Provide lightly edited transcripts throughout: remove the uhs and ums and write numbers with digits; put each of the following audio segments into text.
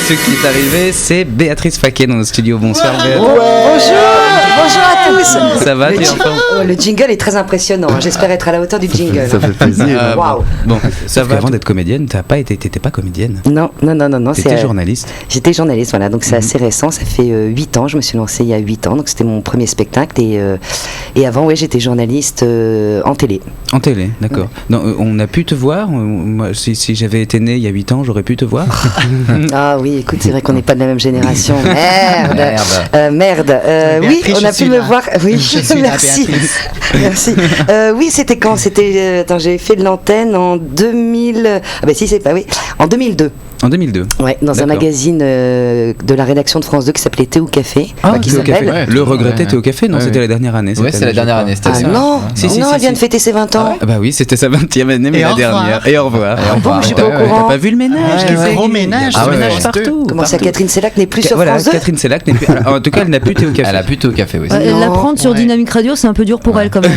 ce qui est arrivé, c'est Béatrice Faquet dans nos studios. Bonsoir Béatrice. Bonjour à tous. Ça va, t'es en forme? Le jingle est très impressionnant. J'espère être à la hauteur du jingle. Ça fait plaisir. Waouh. Bon, ça va. Avant d'être comédienne, t'étais pas comédienne. Non. T'étais journaliste. J'étais journaliste, voilà. Donc c'est assez récent. Ça fait 8 ans. Je me suis lancée il y a 8 ans. Donc c'était mon premier spectacle. Et avant, ouais, j'étais journaliste en télé. En télé, d'accord. Ouais. Non, on a pu te voir. Moi, si j'avais été né il y a 8 ans, j'aurais pu te voir. Ah oui, écoute, c'est vrai qu'on n'est pas de la même génération. Merde. Oui, on a pu me voir. Oui, merci. Merci. Oui, c'était quand? Attends, j'avais fait de l'antenne en 2000. Ah ben si, c'est pas oui. En 2002. En 2002. Ouais, dans un magazine de la rédaction de France 2 qui s'appelait Thé ou Café. Théo Café. Ouais, le regretté Thé au Café, non, c'était la dernière année. Oui, c'est la dernière année. Ah non, elle vient de fêter ses 20 ans. Ah bah oui, c'était sa 20e année, mais la dernière. Et au revoir. Bon, je suis pas au courant. T'as pas vu le ménage? Le gros ménage. Ménage partout. Comment ça, Catherine Sellac n'est plus sur France 2? Catherine Sellac n'est plus. En tout cas, elle n'a plus Thé au Café. Elle a plus Thé au Café, oui. La prendre sur Dynamique Radio, c'est un peu dur pour elle quand même.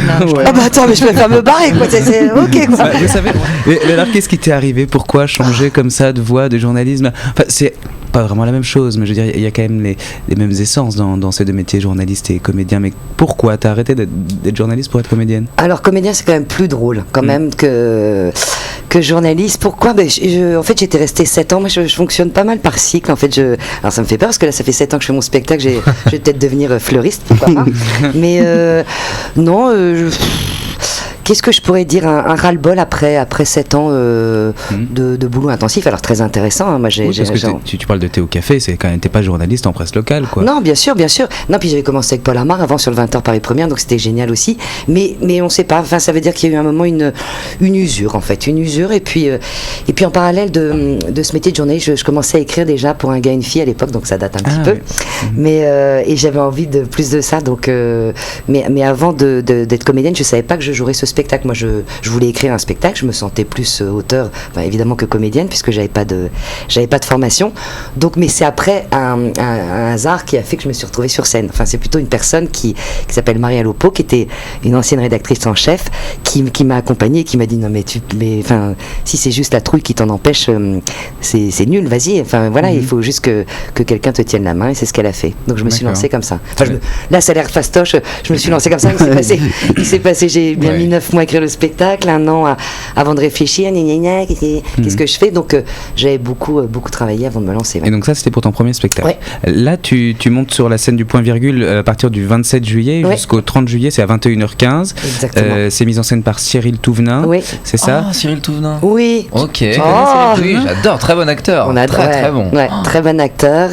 Ah bah attends, mais je peux pas me barrer quoi. C'est ok quoi. Vous savez. Mais alors, qu'est-ce qui t'est arrivé? Pourquoi changer comme ça de voix, de journalisme? Enfin, c'est pas vraiment la même chose, mais je veux dire, il y a quand même les mêmes essences dans ces deux métiers, journaliste et comédien. Mais pourquoi t'as arrêté d'être journaliste pour être comédienne? Alors, comédien, c'est quand même plus drôle, quand même, que journaliste. Pourquoi? En fait, j'étais restée 7 ans. Moi, je fonctionne pas mal par cycle. En fait, alors, ça me fait peur parce que là, ça fait 7 ans que je fais mon spectacle. Je vais peut-être devenir fleuriste, pourquoi pas. Mais non, qu'est-ce que je pourrais dire, un ras-le-bol après 7 ans de boulot intensif, alors très intéressant. Hein. Moi, parce que tu parles de Thé au Café, c'est quand même, t'es pas journaliste en presse locale, quoi. Non, bien sûr. Non, puis j'avais commencé avec Paul Amar avant sur le 20h Paris Première, donc c'était génial aussi. Mais on sait pas. Enfin, ça veut dire qu'il y a eu un moment une usure en fait, et puis en parallèle de ce métier de journaliste, je commençais à écrire déjà pour un gars et une fille à l'époque, donc ça date un petit peu. Mais et j'avais envie de plus de ça, donc mais avant d'être comédienne, je savais pas que je jouerais ce spectacle. Moi, je voulais écrire un spectacle. Je me sentais plus auteur, évidemment que comédienne, puisque j'avais pas de formation. Donc, mais c'est après un hasard qui a fait que je me suis retrouvée sur scène. Enfin, c'est plutôt une personne qui s'appelle Maria Lopo, qui était une ancienne rédactrice en chef, qui m'a accompagnée et qui m'a dit non mais si c'est juste la trouille qui t'en empêche, c'est nul. Vas-y. Enfin voilà, il faut juste que quelqu'un te tienne la main, et c'est ce qu'elle a fait. Donc je me suis lancée comme ça. Enfin, là, ça a l'air fastoche. Je me suis lancée comme ça. Il s'est passé. J'ai bien mis 9 mois à écrire le spectacle, 1 an avant de réfléchir, qu'est-ce que je fais, donc j'avais beaucoup travaillé avant de me lancer. Ouais. Et donc ça, c'était pour ton premier spectacle. Ouais. Là, tu montes sur la scène du Point Virgule à partir du 27 juillet jusqu'au 30 juillet, c'est à 21h15. Exactement. C'est mis en scène par Cyril Touvenin, c'est ça? Cyril Touvenin. Oui. Ok. Oui, j'adore, très bon acteur. On a très bon. Ouais, très bon acteur.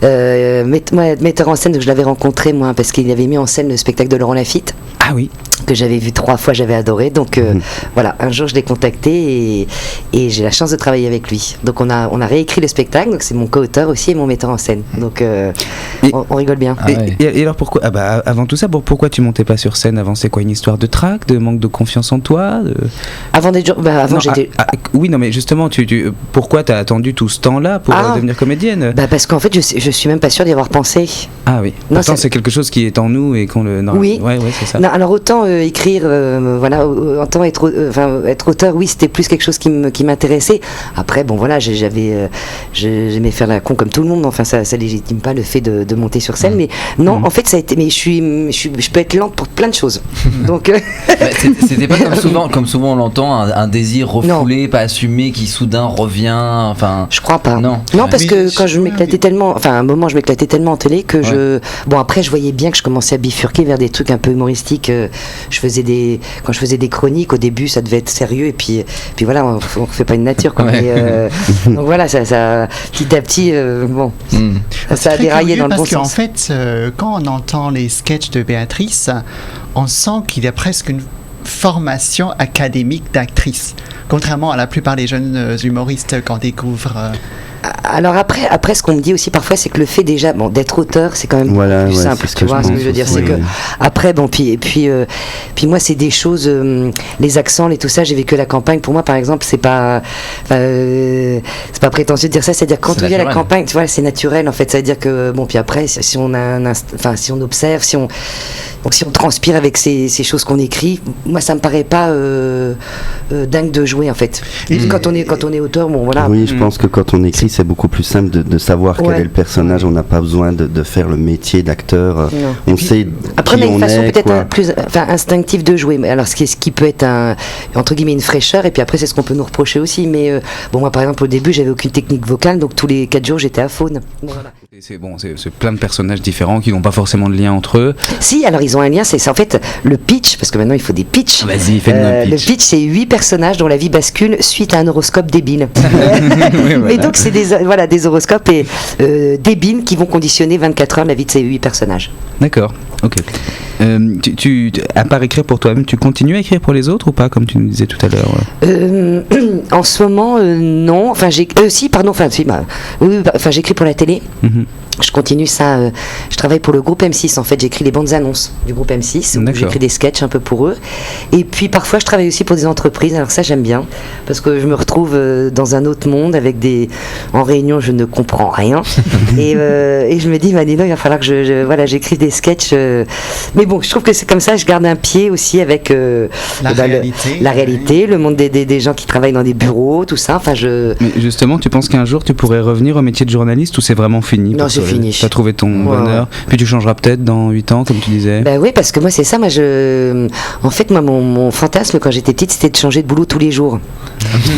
Metteur en scène, donc je l'avais rencontré moi parce qu'il avait mis en scène le spectacle de Laurent Lafitte. Ah oui. Que j'avais vu 3 fois, j'avais adoré. Donc voilà, un jour je l'ai contacté et j'ai la chance de travailler avec lui. Donc on a réécrit le spectacle, donc c'est mon co-auteur aussi et mon metteur en scène. Donc on rigole bien. Et alors pourquoi avant tout ça, pourquoi tu montais pas sur scène avant? C'est quoi, une histoire de trac, de manque de confiance en toi? Avant j'étais... oui, non mais justement, pourquoi t'as attendu tout ce temps-là pour devenir comédienne? Parce qu'en fait je suis même pas sûre d'y avoir pensé. Ah oui. Pourtant c'est quelque chose qui est en nous et qu'on le... Non, oui. Ouais, c'est ça. Non, alors autant écrire, autant être auteur, oui, c'était plus quelque chose qui m'intéressait. Après, bon voilà, j'aimais faire la con comme tout le monde. Enfin, ça légitime pas le fait de monter sur scène. Mais non, en fait, ça a été. Mais je peux être lente pour plein de choses. Donc. C'était pas comme souvent on l'entend, un désir refoulé, pas assumé, qui soudain revient. Enfin. Je crois pas. Non, parce que quand je m'éclatais tellement, enfin, à un moment, je m'éclatais tellement en télé que bon, après, je voyais bien que je commençais à bifurquer vers des trucs un peu humoristiques. Quand je faisais des chroniques, au début, ça devait être sérieux, et puis voilà, on fait pas une nature, quoi. Mais, donc voilà, ça petit à petit, ça a déraillé dans le bon sens. Parce qu'en fait, quand on entend les sketchs de Béatrice, on sent qu'il y a presque une formation académique d'actrice, contrairement à la plupart des jeunes humoristes qu'on découvre. Alors après, ce qu'on me dit aussi parfois, c'est que le fait déjà, d'être auteur, c'est quand même plus simple. Tu vois ce que je veux dire, c'est que après, puis moi, c'est des choses, les accents, tout ça. J'ai vécu la campagne. Pour moi, par exemple, c'est pas prétentieux de dire ça. C'est-à-dire quand on vit à la campagne, tu vois, c'est naturel en fait. C'est-à-dire que puis après, si on a si on observe, si on transpire avec ces choses qu'on écrit, moi, ça me paraît pas dingue de jouer en fait. Quand on est auteur, bon voilà. Oui, je pense que quand on écrit, c'est beaucoup plus simple de savoir quel est le personnage. On n'a pas besoin de faire le métier d'acteur. On sait après, qui on a une façon peut-être plus instinctive de jouer. Alors, ce qui peut être entre guillemets une fraîcheur, et puis après, c'est ce qu'on peut nous reprocher aussi. Mais bon, moi, par exemple, au début, j'avais aucune technique vocale, donc tous les 4 jours, j'étais à faune. Voilà. C'est plein de personnages différents qui n'ont pas forcément de lien entre eux. Si, alors ils ont un lien, c'est en fait le pitch, parce que maintenant il faut des pitchs. Vas-y, fais-nous un pitch. Le pitch, c'est 8 personnages dont la vie bascule suite à un horoscope débile. Mais donc, c'est des horoscopes débiles qui vont conditionner 24 heures la vie de ces 8 personnages. D'accord, ok. À part écrire pour toi-même, tu continues à écrire pour les autres ou pas, comme tu nous disais tout à l'heure En ce moment, non. Enfin, j'écris pour la télé. Mm-hmm. Je continue ça. Je travaille pour le groupe M6. En fait, j'écris les bandes annonces du groupe M6. Où j'écris des sketchs un peu pour eux. Et puis parfois, je travaille aussi pour des entreprises. Alors ça, j'aime bien parce que je me retrouve dans un autre monde avec en réunion, je ne comprends rien. et je me dis, Manilo, il va falloir que j'écrive des sketchs. Mais bon, je trouve que c'est comme ça. Je garde un pied aussi avec la réalité, le monde des gens qui travaillent dans des bureaux, tout ça. Enfin, Mais justement, tu penses qu'un jour, tu pourrais revenir au métier de journaliste ou c'est vraiment fini? Non, c'est fini. Tu as trouvé ton bonheur. Puis tu changeras peut-être dans 8 ans, comme tu disais. Bah oui, parce que moi, c'est ça. En fait, mon fantasme quand j'étais petite, c'était de changer de boulot tous les jours.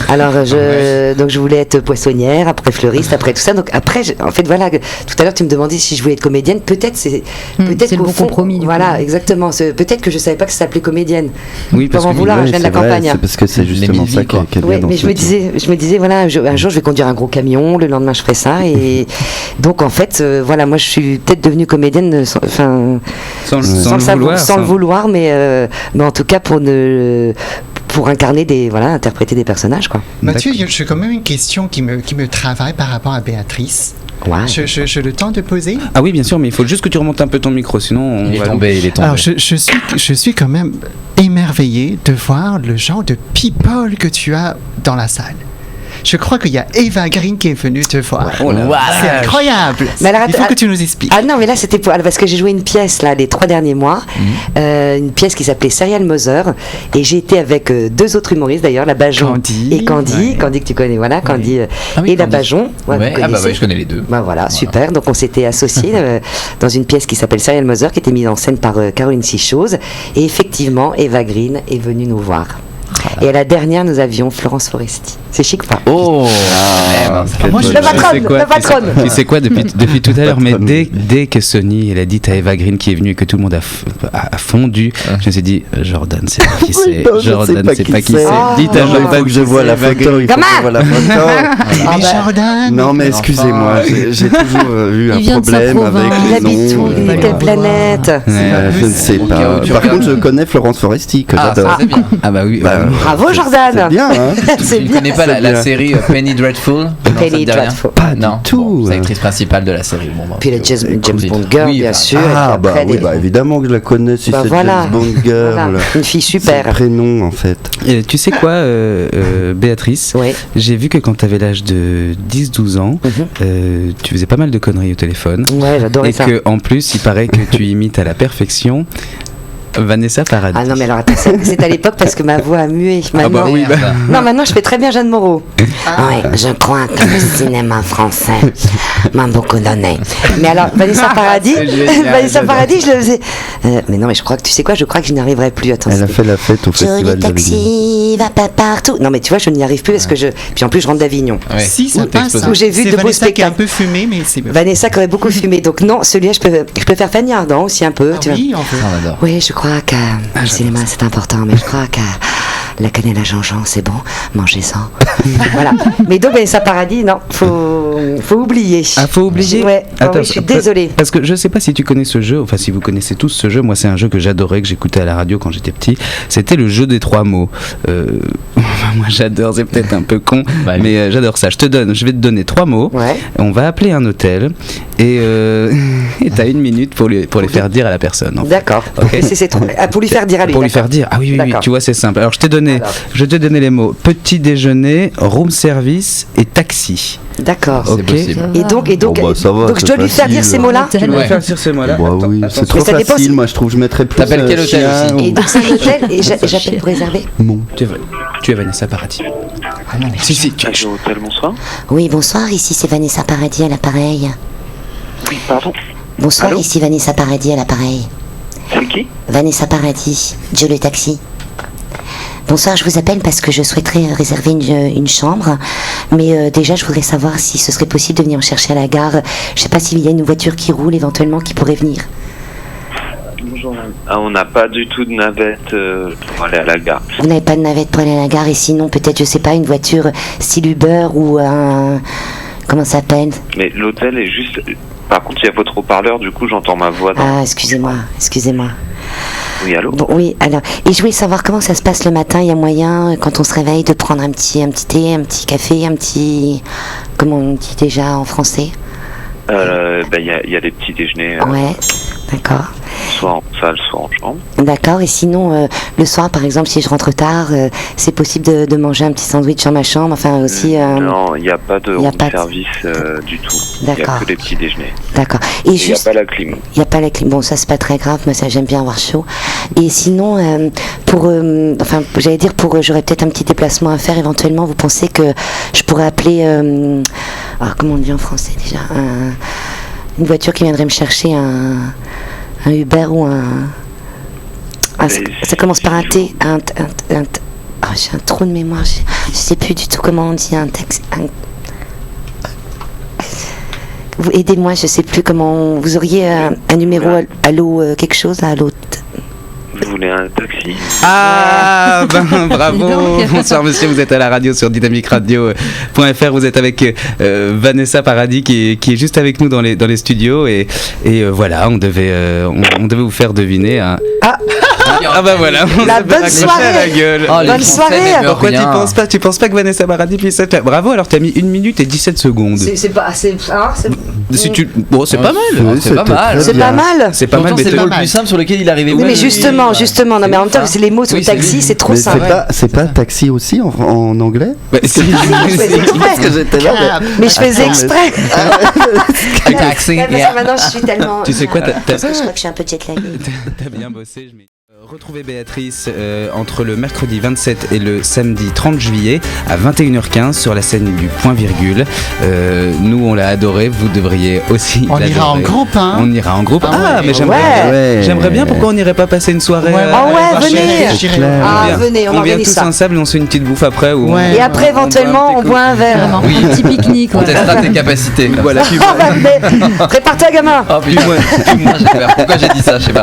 Alors, donc je voulais être poissonnière, après fleuriste, après tout ça. Donc après, en fait, voilà. Tout à l'heure, tu me demandais si je voulais être comédienne. Peut-être c'est le bon compromis. Voilà, exactement. Peut-être que je savais pas que ça s'appelait comédienne. Oui, parce que je viens de la campagne. C'est parce que c'est justement ça qui est bien. Mais je me disais, voilà, un jour, je vais conduire un gros camion. Le lendemain, je ferai ça. Et donc, en fait, voilà, moi je suis peut-être devenue comédienne sans le vouloir, mais en tout cas pour incarner interpréter des personnages, quoi. Mathieu, j'ai quand même une question qui me travaille par rapport à Béatrice. Ouais. J'ai le temps de poser? Ah oui, bien sûr, mais il faut juste que tu remontes un peu ton micro, sinon il est tombé. Alors, je suis quand même émerveillé de voir le genre de people que tu as dans la salle. Je crois qu'il y a Eva Green qui est venue te voir. C'est incroyable. Mais alors, il faut que tu nous expliques. Ah non, mais là c'était parce que j'ai joué une pièce là les 3 derniers mois, une pièce qui s'appelait Serial Mother, et j'ai été avec 2 autres humoristes d'ailleurs, la Bajon et Candy, Candy que tu connais, voilà, Candy et la Bajon. Je connais les deux. Voilà, super. Donc on s'était associés dans une pièce qui s'appelle Serial Mother, qui était mise en scène par Caroline Sichose, et effectivement Eva Green est venue nous voir. Et à la dernière, nous avions Florence Foresti. C'est chic, pas? Oh, la patronne. Tu sais quoi, depuis tout à l'heure, mais dès que Sony elle a dit à Eva Green qui est venue et que tout le monde a fondu, je me suis dit, Jordan, c'est pas qui c'est. Jordan, c'est pas qui c'est. Dites à Jordan que je vois la photo. Il faut que je vois la photo. Mais Jordan. Non, mais excusez-moi, j'ai toujours eu un problème avec les noms. Quelle planète? Je ne sais pas. Par contre, je connais Florence Foresti, que j'adore. Ah bah oui. Bravo, Jordan. C'est bien, hein. C'est bien. Tu ne connais pas la série Penny Dreadful? Penny Dreadful. Pas du tout. C'est l'actrice principale de la série. Puis la James Bond Girl, bien sûr. Ah bah oui, évidemment que je la connais, si c'est James Bond Girl. Une fille super. C'est le prénom, en fait. Et tu sais quoi, Béatrice? J'ai vu que quand tu avais l'âge de 10-12 ans, tu faisais pas mal de conneries au téléphone. Ouais, j'adorais ça. Et qu'en plus, il paraît que tu imites à la perfection Vanessa Paradis. Ah non, mais alors attends, c'est à l'époque parce que ma voix a mué. Maintenant, non, maintenant je fais très bien Jeanne Moreau. Oui, je crois que le cinéma français m'a beaucoup donné. Mais alors, Vanessa Paradis, je le faisais. Mais non, mais je crois que tu sais quoi, je crois que je n'y arriverai plus. Attends, elle a fait la fête au festival d'Avignon. Taxi, va pas partout. Non, mais tu vois, je n'y arrive plus parce que puis en plus, je rentre d'Avignon. Si, ça passe. Où j'ai vu de beaux spectacles. Qui a un peu fumé, mais c'est. Vanessa qui aurait beaucoup fumé. Donc non, celui-là, je peux faire Fanny Ardant aussi un peu. Oui, on peut. Oui, je crois que le cinéma c'est important, mais je crois que la cannelle à Jean-Jean c'est bon, mangez-en. Voilà. Mais donc Vanessa Paradis, non, faut oublier. Ah, faut oublier. Ouais. Attends, je suis désolée. Parce que je sais pas si tu connais ce jeu, enfin si vous connaissez tous ce jeu. Moi, c'est un jeu que j'adorais, que j'écoutais à la radio quand j'étais petit. C'était le jeu des 3 mots. Moi, j'adore. C'est peut-être un peu con, mais j'adore ça. Je vais te donner 3 mots. Ouais. On va appeler un hôtel et t'as 1 minute pour les faire dire à la personne. D'accord. Okay. C'est pour lui faire dire à lui. Pour lui faire dire. Ah oui. Tu vois, c'est simple. Alors, je t'ai donné donner, Alors. je vais te donner les mots. Petit déjeuner, room service et taxi. D'accord. Ok. possible. Et donc, Bon, bah, ça va, donc je c'est dois lui faire facile. dire ces mots-là. Tu Tellement. veux faire sur ces mots-là? Bah Attends, oui, attends. c'est trop Mais ça dépend facile. si- Moi, je trouve que je mettrais plus. T'appelles quel hôtel chien aussi Et ou- donc c'est un hôtel et j'appelle pour réserver. Bon. Tu es Vanessa Paradis. Si, tu es. Hôtel, bonsoir. Oui, bonsoir, ici c'est Vanessa Paradis à l'appareil. Oui, pardon. Bonsoir, Allô ici Vanessa Paradis à l'appareil. C'est qui? Vanessa Paradis, Joe le taxi. Bonsoir, je vous appelle parce que je souhaiterais réserver une chambre, mais déjà je voudrais savoir si ce serait possible de venir me chercher à la gare. Je sais pas s'il y a une voiture qui roule éventuellement qui pourrait venir. Bonjour. Ah, on n'a pas du tout de navette pour aller à la gare. Vous n'avez pas de navette pour aller à la gare et sinon peut-être, je sais pas, une voiture style Uber ou un... Comment ça s'appelle? Mais l'hôtel est juste... Par contre, il y a votre haut-parleur, du coup, j'entends ma voix. Ah, excusez-moi. Oui, allô? Bon, oui, alors, et je voulais savoir comment ça se passe le matin. Il y a moyen, quand on se réveille, de prendre un petit thé, un petit café, un petit... Comment on dit déjà en français? Il y a des petits déjeuners, Ouais, d'accord. soit en salle, soit en chambre. D'accord, et sinon, le soir, par exemple, si je rentre tard, c'est possible de manger un petit sandwich dans ma chambre, enfin aussi... Non, il n'y a pas de y a room pas de- service du tout. Il n'y a D'accord. que des petits déjeuners. D'accord. Et Il n'y a juste... pas la clim. Il n'y a pas la clim. Bon, ça, c'est pas très grave, mais ça, j'aime bien avoir chaud. Et sinon, pour... j'allais dire, j'aurais peut-être un petit déplacement à faire éventuellement. Vous pensez que je pourrais appeler... comment on dit en français déjà une voiture qui viendrait me chercher, un Uber ou un... ça commence par un T. J'ai un trou de mémoire. Je sais plus du tout comment on dit un taxi. Vous aidez-moi, je sais plus comment. Vous auriez un numéro à l'eau, quelque chose à l'autre. Vous voulez un taxi? Ah, ben bravo. Dis donc. Bonsoir monsieur, vous êtes à la radio sur dynamicradio.fr. Vous êtes avec Vanessa Paradis qui est juste avec nous dans les studios et voilà, on devait vous faire deviner un... Ah bah voilà, on La s'est fait bonne raccrocher soirée. à la gueule. Oh, les Bonne Français soirée. n'aiment Pourquoi rien. tu penses pas que Vanessa Paradis puisse être là? Bravo, alors t'as mis 1 minute et 17 secondes. C'est pas assez. Si tu... Bon, c'est pas mal. Oui, C'est pas c'était mal. très C'est bien. pas mal. C'est pas mal, Pourtant, mais c'est te- pas le plus simple sur lequel il arrivait. Oui, mais justement, non, mais en même temps, ouf, hein. c'est les mots sur Oui, le c'est taxi, lui. c'est trop Mais simple. c'est pas taxi aussi en anglais? Bah, si. Parce que j'étais là. Mais je faisais exprès. Taxi, Ouais, parce yeah. que maintenant, je suis tellement. Tu sais quoi, Je crois que je suis un peu jetlaguée. T'as bien bossé. Retrouvez Béatrice entre le mercredi 27 et le samedi 30 juillet à 21h15 sur la scène du Point Virgule. Nous, on l'a adoré, vous devriez aussi On l'adorer. ira en groupe, hein. On ira en groupe. Ah ouais. Mais j'aimerais Ouais. j'aimerais bien, pourquoi on n'irait pas passer une soirée Ouais, Ah ouais, voir venez. Chérie. J'irai. clair. Ah, vient. venez, on vient organise tous ça. ensemble et on se fait une petite bouffe après. Où Ouais. Et après, éventuellement, on boit un verre. Vraiment, Oui. un petit pique-nique. On ouais. testera tes capacités. Voilà, puis Oh, bah, mais prépare-toi, gamin. Oh putain, moi j'ai peur. Pourquoi j'ai dit ça, je sais pas.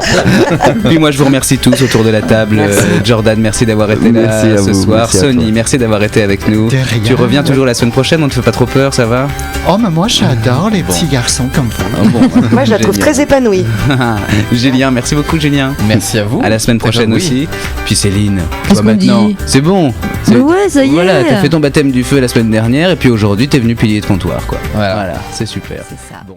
Puis moi je vous remercie tous autour de la table. Merci. Jordan, merci d'avoir été là Merci à ce vous, soir. merci à Sony, toi. merci d'avoir été avec nous. De rien. Tu reviens toujours la semaine prochaine, on te fait pas trop peur, ça va? Oh, mais moi j'adore les petits garçons comme vous. Ah bon. Moi, je la trouve Génial. très épanouie. Julien, merci beaucoup Julien. Merci à vous. À la semaine prochaine Oui. aussi. Puis Céline, Qu'est-ce toi qu'on maintenant, dit c'est bon. Mais ouais, ça y est. Voilà, t'as fait ton baptême du feu la semaine dernière et puis aujourd'hui t'es venu pilier de comptoir quoi. Voilà. C'est super. C'est ça. Bon.